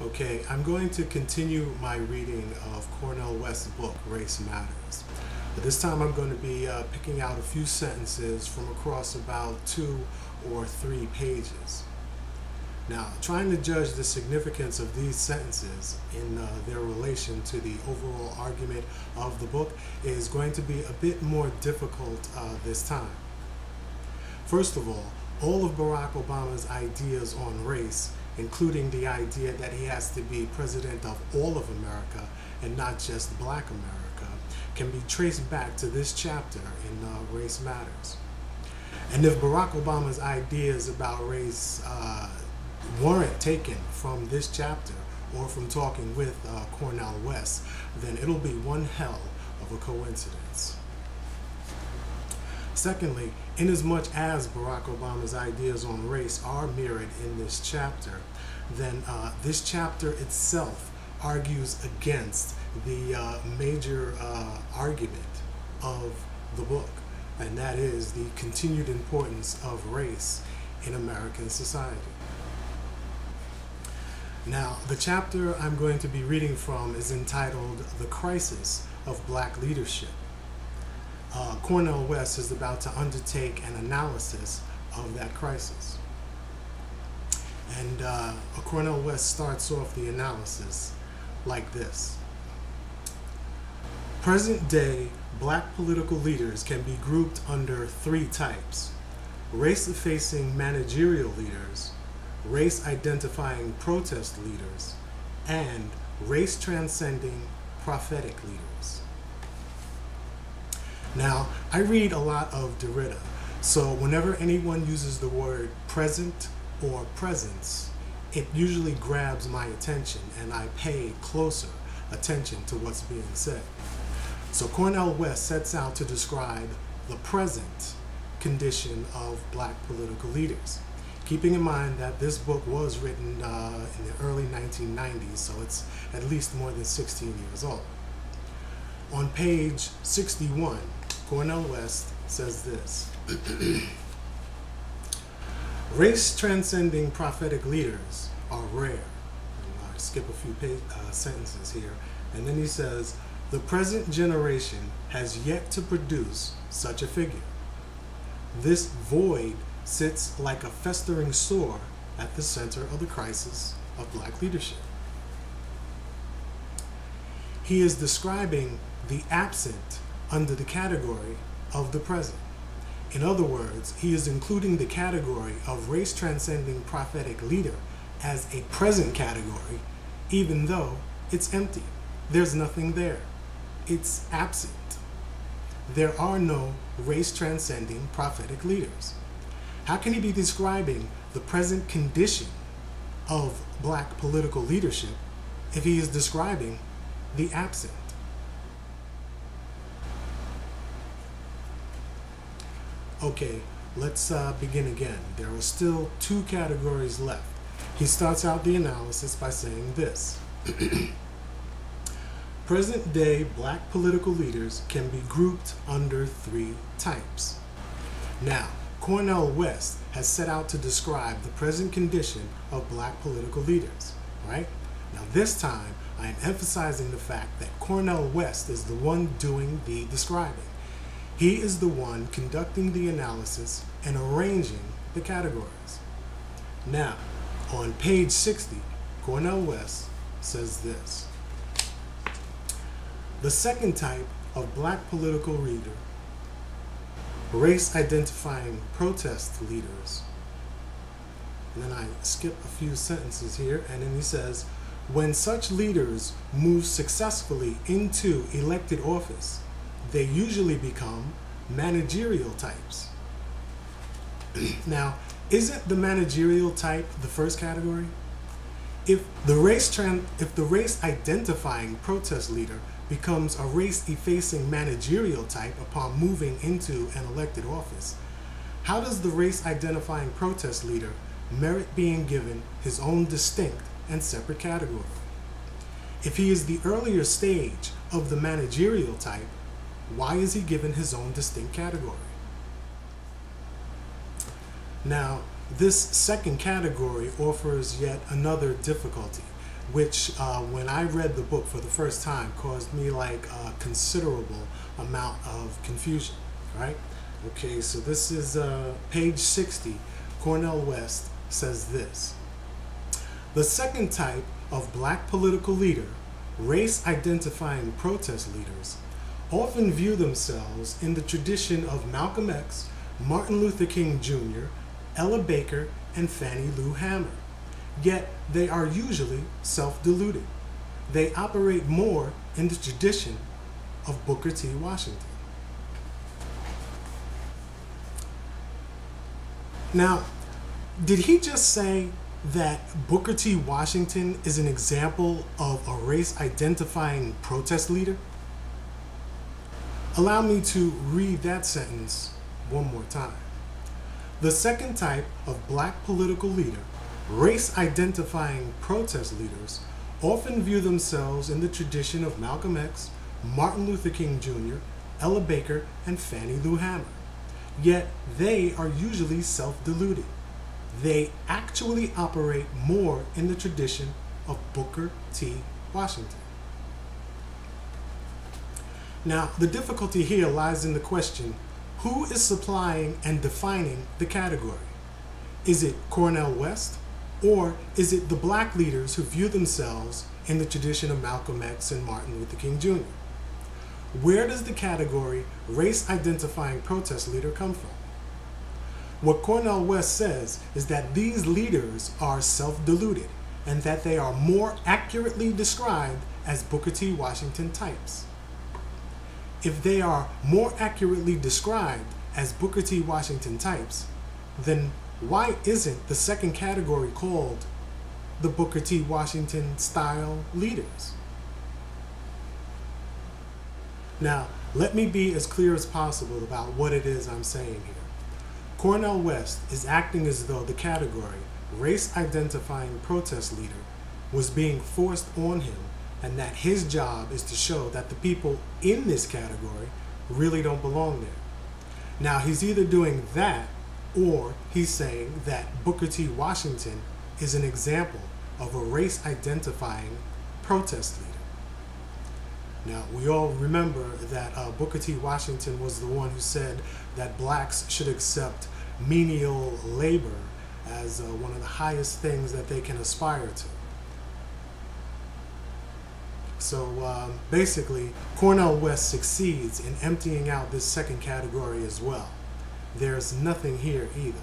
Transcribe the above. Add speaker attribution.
Speaker 1: Okay, I'm going to continue my reading of Cornel West's book, Race Matters. But this time I'm going to be picking out a few sentences from across about 2 or 3 pages. Now, trying to judge the significance of these sentences in their relation to the overall argument of the book is going to be a bit more difficult this time. First of all of Barack Obama's ideas on race, including the idea that he has to be president of all of America and not just Black America, can be traced back to this chapter in Race Matters. And if Barack Obama's ideas about race weren't taken from this chapter or from talking with Cornel West, then it'll be one hell of a coincidence. Secondly, inasmuch as Barack Obama's ideas on race are mirrored in this chapter, then this chapter itself argues against the major argument of the book, and that is the continued importance of race in American society. Now, the chapter I'm going to be reading from is entitled The Crisis of Black Leadership. Cornel West is about to undertake an analysis of that crisis. And Cornel West starts off the analysis like this. Present-day Black political leaders can be grouped under 3 types: race-effacing managerial leaders, race-identifying protest leaders, and race-transcending prophetic leaders. Now, I read a lot of Derrida, so whenever anyone uses the word present or presence, it usually grabs my attention and I pay closer attention to what's being said. So Cornel West sets out to describe the present condition of Black political leaders, keeping in mind that this book was written in the early 1990s, so it's at least more than 16 years old. On page 61, Cornel West says this. Race-transcending prophetic leaders are rare. And I skip a few sentences here. And then he says, the present generation has yet to produce such a figure. This void sits like a festering sore at the center of the crisis of Black leadership. He is describing the absent under the category of the present. In other words, he is including the category of race-transcending prophetic leader as a present category, even though it's empty. There's nothing there. It's absent. There are no race-transcending prophetic leaders. How can he be describing the present condition of Black political leadership if he is describing the absent? Okay, let's begin again. There are still 2 categories left. He starts out the analysis by saying this. Present-day Black political leaders can be grouped under 3 types. Now, Cornel West has set out to describe the present condition of Black political leaders, right? Now, this time, I am emphasizing the fact that Cornel West is the one doing the describing. He is the one conducting the analysis and arranging the categories. Now, on page 60, Cornel West says this. The second type of Black political leader, race-identifying protest leaders. And then I skip a few sentences here, and then he says, when such leaders move successfully into elected office, they usually become managerial types. Now, isn't the managerial type the first category? If the race-identifying protest leader becomes a race-effacing managerial type upon moving into an elected office, how does the race-identifying protest leader merit being given his own distinct and separate category? If he is the earlier stage of the managerial type, why is he given his own distinct category? Now, this second category offers yet another difficulty. which when I read the book for the first time caused me like a considerable amount of confusion, right? Okay, so this is page 60. Cornel West says this: the second type of black political leader, race-identifying protest leaders, often view themselves in the tradition of Malcolm X, Martin Luther King Jr., Ella Baker, and Fannie Lou Hamer. Yet they are usually self-deluded. They operate more in the tradition of Booker T. Washington. Now, did he just say that Booker T. Washington is an example of a race-identifying protest leader? Allow me to read that sentence one more time. The second type of black political leader, race-identifying protest leaders, often view themselves in the tradition of Malcolm X, Martin Luther King Jr., Ella Baker, and Fannie Lou Hamer. Yet they are usually self-deluded. They actually operate more in the tradition of Booker T. Washington. Now, the difficulty here lies in the question, who is supplying and defining the category? Is it Cornel West, or is it the black leaders who view themselves in the tradition of Malcolm X and Martin Luther King Jr.? Where does the category race-identifying protest leader come from? What Cornel West says is that these leaders are self-deluded and that they are more accurately described as Booker T. Washington types. If they are more accurately described as Booker T. Washington types, then why isn't the second category called the Booker T. Washington style leaders? Now, let me be as clear as possible about what it is I'm saying here. Cornel West is acting as though the category race-identifying protest leader was being forced on him, and that his job is to show that the people in this category really don't belong there. Now, he's either doing that, or he's saying that Booker T. Washington is an example of a race-identifying protest leader. Now, we all remember that Booker T. Washington was the one who said that blacks should accept menial labor as one of the highest things that they can aspire to. So basically, Cornel West succeeds in emptying out this second category as well. There's nothing here either.